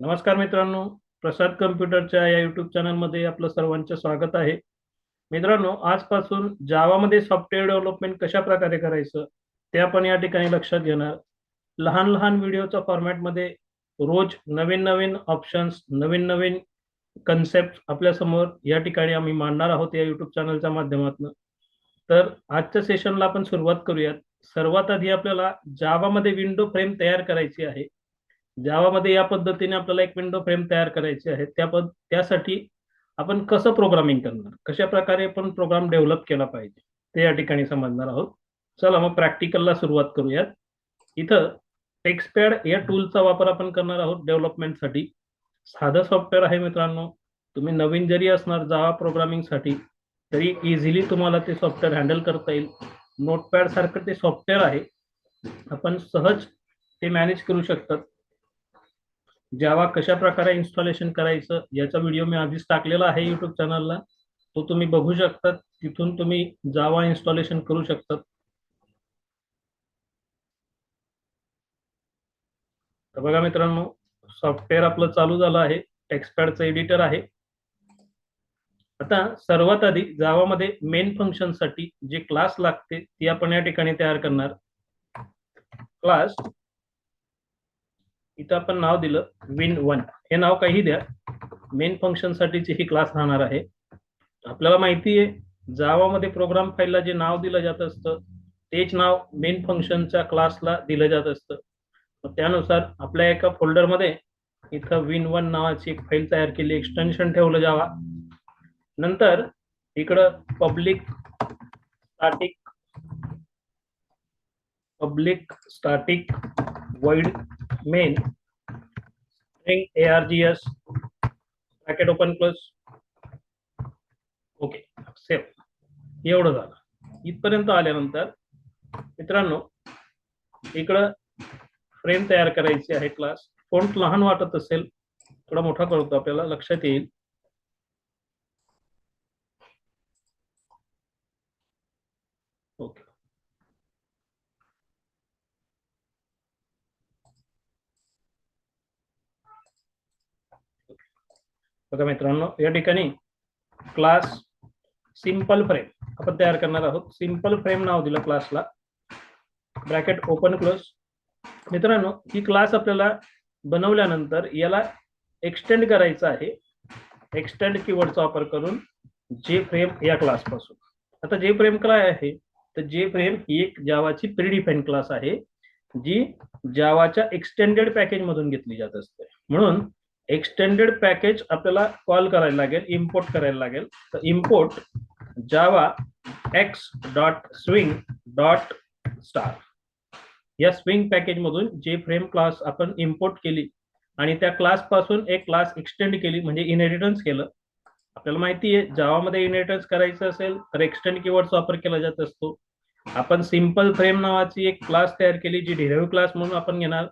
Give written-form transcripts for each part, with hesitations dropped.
नमस्कार मित्रांनो, प्रसाद कम्प्युटरच्या या युट्यूब चॅनलमध्ये आपलं सर्वांचं स्वागत आहे. मित्रांनो, आजपासून जावामध्ये सॉफ्टवेअर डेव्हलपमेंट कशा प्रकारे करायचं ते आपण या ठिकाणी लक्षात घेणार. लहान लहान व्हिडिओच्या फॉर्मॅटमध्ये रोज नवीन नवीन ऑप्शन्स, नवीन नवीन कन्सेप्ट आपल्या समोर या ठिकाणी आम्ही मांडणार आहोत या युट्यूब चॅनलच्या माध्यमातून. तर आजच्या सेशनला आपण सुरुवात करूयात. सर्वात आधी आपल्याला जावामध्ये विंडो फ्रेम तयार करायची आहे. जावामध्ये या पद्धतीने आपल्याला एक विंडो फ्रेम तयार करायची आहे. त्यासाठी आपण कसं प्रोग्रामिंग करणार, कशा प्रकारे आपण प्रोग्राम डेव्हलप केला पाहिजे ते या ठिकाणी समजणार आहोत. चला मग प्रॅक्टिकलला सुरुवात करूयात. इथं टेक्स्टपॅड या टूलचा वापर आपण करणार आहोत डेव्हलपमेंटसाठी. साधं सॉफ्टवेअर आहे मित्रांनो. तुम्ही नवीन जरी असणार जावा प्रोग्रामिंगसाठी तरी इझिली तुम्हाला ते सॉफ्टवेअर हँडल करता येईल. नोटपॅड सारखं ते सॉफ्टवेअर आहे, आपण सहज ते मॅनेज करू शकतात. जावा कशा प्रकारे इन्स्टॉलेशन करायचं याचा व्हिडिओ मी आधीच टाकलेला आहे युट्यूब चॅनलला, तो तुम्ही बघू शकता. तिथून तुम्ही जावा इन्स्टॉलेशन करू शकतात. तर बघा मित्रांनो, सॉफ्टवेअर आपलं चालू झालं आहे. टेक्स्टपॅडचं एडिटर आहे. आता सर्वात आधी जावामध्ये मेन फंक्शन साठी जे क्लास लागते ती आपण या ठिकाणी तयार करणार. क्लास इथं आपण नाव दिलं win1. हे नाव काही द्या, मेन फंक्शन साठीची ही क्लास राहणार आहे. आपल्याला माहिती आहे जावामध्ये प्रोग्राम फाईलला जे नाव दिलं जात असतं तेच नाव मेन फंक्शनच्या क्लासला दिलं जात असतं. त्यानुसार आपल्या एका फोल्डरमध्ये इथं win1 नावाची एक फाईल तयार केली, एक्सटेन्शन ठेवलं जावा. नंतर इकडं public static void main string args bracket open close. Okay, save. एवढं झालं. इथपर्यंत आल्यानंतर मित्रांनो इकडं फ्रेम तयार करायची आहे. क्लास फॉन्ट लहान वाटत असेल, थोडा मोठा करतो, आपल्याला लक्षात येईल. ओके, बघा मित्रांनो, या ठिकाणी क्लास सिंपल फ्रेम आपण तयार करणार आहोत. सिंपल फ्रेम नाव दिलं क्लासला, ब्रॅकेट ओपन क्लोज. मित्रांनो, ही क्लास आपल्याला बनवल्यानंतर याला एक्सटेंड करायचं आहे. एक्सटेंड कीवर्डचा वापर करून जे फ्रेम या क्लास पासून. आता जे फ्रेम काय आहे, तर जे फ्रेम ही एक जावाची प्रीडिफाईन क्लास आहे जी जावाच्या एक्सटेंडेड पॅकेज मधून घेतली जात असते. म्हणून एक्सटेंडेड पॅकेज आपल्याला कॉल करायला लागेल, इम्पोर्ट करायला लागेल. तर इम्पोर्ट जावा x dot swing dot star या स्विंग पॅकेज मधून जे फ्रेम क्लास आपण इम्पोर्ट केली आणि त्या क्लास पासून एक क्लास एक्सटेंड केली, म्हणजे इनहेरिटन्स केलं. आपल्याला माहिती आहे जावामध्ये इनहेरिटन्स करायचं असेल तर एक्सटेंड कीवर्डचा वापर केला जात असतो. आपण सिंपल फ्रेम नावाची एक क्लास तयार केली जी डिराइव्ह क्लास म्हणून आपण घेणार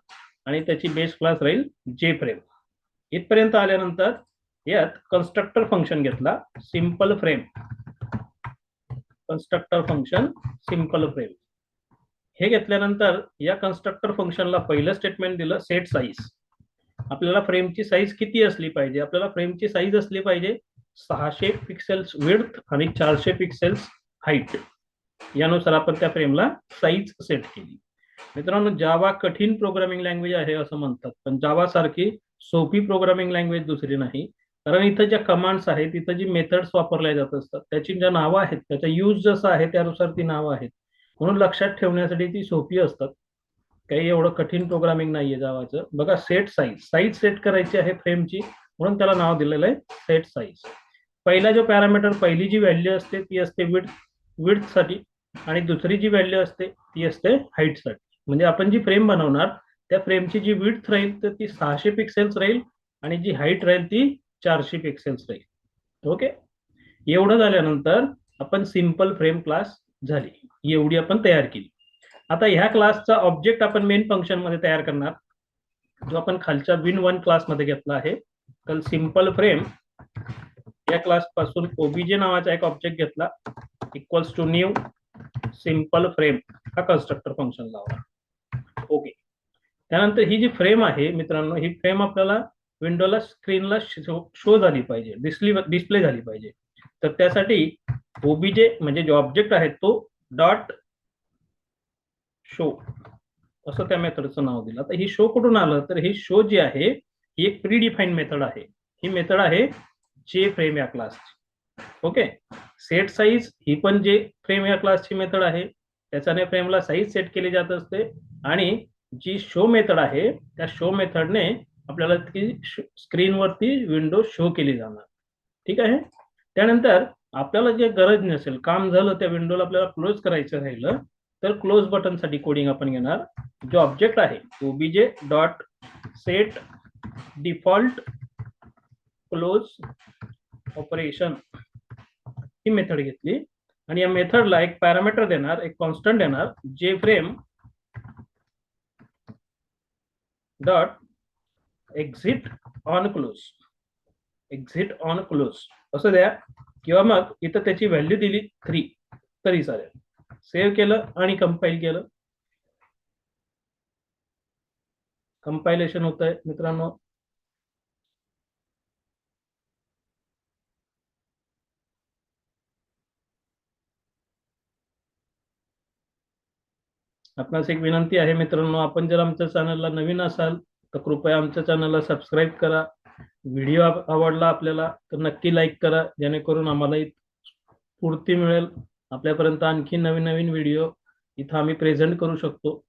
आणि त्याची बेस क्लास राहील जे फ्रेम. इथपर्यंत आल्यानंतर यात कन्स्ट्रक्टर फंक्शन घेतला, simple frame. Constructor function simple frame हे घेतल्यानंतर या कन्स्ट्रक्टर फंक्शनला पहिलं स्टेटमेंट दिलं सेट साईज. आपल्याला फ्रेमची साईज किती असली पाहिजे, आपल्याला फ्रेमची साईज असली पाहिजे 600 पिक्सेल्स विड्थ आणि 400 पिक्सेल्स हाईट. यानुसार आपण त्या फ्रेमला साईज सेट केली. मित्रांनो, जावा कठीण प्रोग्रामिंग लँग्वेज आहे असं म्हणतात, पण जावा सारखी सोपी प्रोग्रामिंग लँग्वेज दुसरी नाही. कारण इथं ज्या कमांड्स आहेत, इथं जी मेथड्स वापरल्या जात असतात त्याची ज्या नावं आहेत, त्याचा यूज जसा आहे त्यानुसार ती नावं आहेत. म्हणून लक्षात ठेवण्यासाठी ती सोपी असतात. काही एवढं कठीण प्रोग्रामिंग नाहीये जावाचं. बघा, सेट साईज सेट करायची आहे फ्रेमची, म्हणून त्याला नाव दिलेलं आहे सेट साईज. पहिला जो पॅरामीटर, पहिली जी व्हॅल्यू असते ती असते विड्थ साठी आणि दुसरी जी व्हॅल्यू असते ती असते हाईट साठी. म्हणजे आपण जी फ्रेम बनवणार त्या फ्रेमची जी विड्थ राहील तर ती 600 पिक्सेल्स राहील आणि जी हाईट राहील ती 400 पिक्सेल्स राहील. ओके, एवढं झाल्यानंतर आपण सिंपल फ्रेम क्लास झाली, एवढी आपण तयार केली. आता ह्या क्लासचा ऑब्जेक्ट आपण मेन फंक्शन मध्ये तयार करणार, जो आपण खालच्या win1 क्लास मध्ये घेतला आहे. तर सिंपल फ्रेम या क्लास पासून ओबीजे नावाचा एक ऑब्जेक्ट घेतला, equals to new simple frame हा कन्स्ट्रक्टर फंक्शन लावला. ओके, त्यानंतर ही जी फ्रेम आहे मित्रांनो, ही फ्रेम आपल्याला विंडोला स्क्रीनला शो झाली पाहिजे, डिस्प्ले झाली पाहिजे. तर त्यासाठी ओबीजे म्हणजे जो ऑब्जेक्ट आहे तो डॉट शो असं त्या मेथडचं नाव दिलं. आता ही शो कुठून आलं, तर ही शो जी आहे ही एक प्री डिफाईन मेथड आहे. ही मेथड आहे जे फ्रेम या क्लासची. ओके. सेट साईज ही पण जे फ्रेम या क्लासची मेथड आहे, त्याच्याने फ्रेमला साईज सेट केली जात असते. आणि जी शो मेथड आहे त्या शो मेथडने आपल्याला ती स्क्रीनवरती विंडो शो केली जाणार. ठीक आहे. त्यानंतर आपल्याला जे गरज नसेल, काम झालं, त्या विंडोला आपल्याला क्लोज करायचं राहिलं, तर क्लोज बटन साठी कोडिंग आपण घेणार. जो ऑब्जेक्ट आहे OBJ dot set default close operation ही मेथड घेतली आणि या मेथडला एक पॅरामीटर देणार, एक कॉन्स्टंट देणार, जे frame dot exit on close, exit on close असं द्या. किंवा मग इथं त्याची व्हॅल्यू दिली 3 तरी चालेल. सेव्ह केलं आणि कंपाईल केलं. कंपायलेशन होत आहे मित्रांनो. आपणास एक विनंती आहे मित्रांनो, आपण जर आमच्या चॅनलला नवीन असाल तर कृपया आमच्या चॅनलला सबस्क्राईब करा. व्हिडिओ आवडला आपल्याला तर नक्की लाईक करा, जेणेकरून आम्हाला स्फूर्ती मिळेल, आपल्यापर्यंत आणखी नवीन नवीन व्हिडिओ इथं आम्ही प्रेझेंट करू शकतो.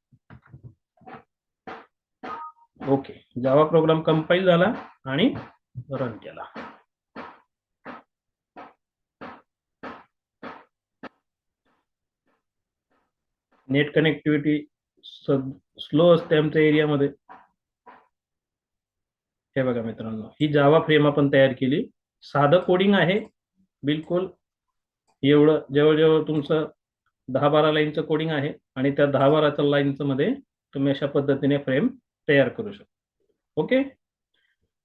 ओके. जावा प्रोग्राम कंपाईल झाला आणि रन केला. नेट कनेक्टिव्हिटी स्लो असते आमच्या एरियामध्ये. हे बघा मित्रांनो, ही जावा फ्रेम आपण तयार केली. साधं कोडिंग आहे बिलकुल. एवढं जवळजवळ तुमचं 10-12 लाईनचं कोडिंग आहे आणि त्या 10-12 लाईनचं मध्ये तुम्ही अशा पद्धतीने फ्रेम तयार करू शकता. ओके.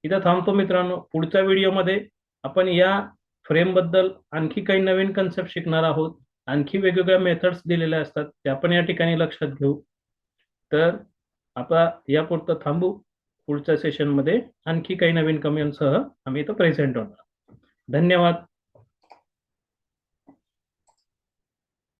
इथं थांबतो मित्रांनो. पुढच्या व्हिडिओमध्ये आपण या फ्रेम बद्दल आणखी काही नवीन कन्सेप्ट शिकणार आहोत. आणखी वेगवेगळ्या मेथड्स दिलेल्या असतात, त्या पण या ठिकाणी लक्षात घेऊ. तर आता यापुरतं थांबू. पुढच्या सेशनमध्ये आणखी काही नवीन कमेंटसह आम्ही इथं प्रेझेंट होणार. धन्यवाद.